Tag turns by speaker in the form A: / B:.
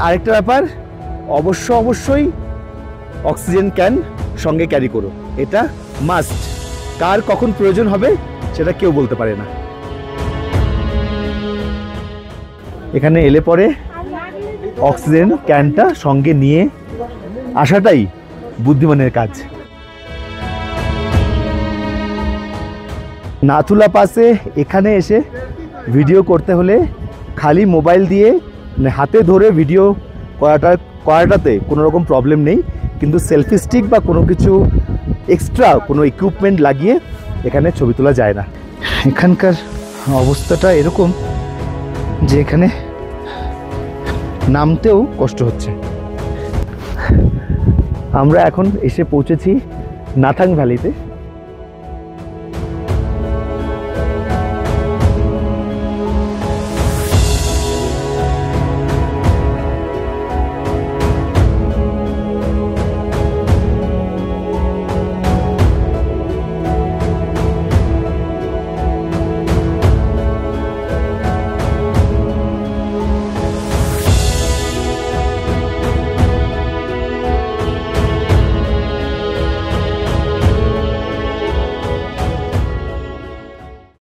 A: আরেকটা ব্যাপার, অবশ্যই অক্সিজেন ক্যান সঙ্গে ক্যারি করো, এটা মাস্ট। কার কখন প্রয়োজন হবে সেটা কেউ বলতে পারে না। এখানে এলে পরে অক্সিজেন ক্যানটা সঙ্গে নিয়ে আসাটাই বুদ্ধিমানের কাজ। নাথুলা পাসে এখানে এসে ভিডিও করতে হলে খালি মোবাইল দিয়ে হাতে ধরে ভিডিও করাটাতে কোনো রকম প্রবলেম নেই, কিন্তু সেলফি স্টিক বা কোনো কিছু এক্সট্রা কোনো ইকুইপমেন্ট লাগিয়ে এখানে ছবি তোলা যায় না। এখানকার অবস্থাটা এরকম যে এখানে নামতেও কষ্ট হচ্ছে। আমরা এখন এসে পৌঁছেছি নাথাং ভ্যালিতে।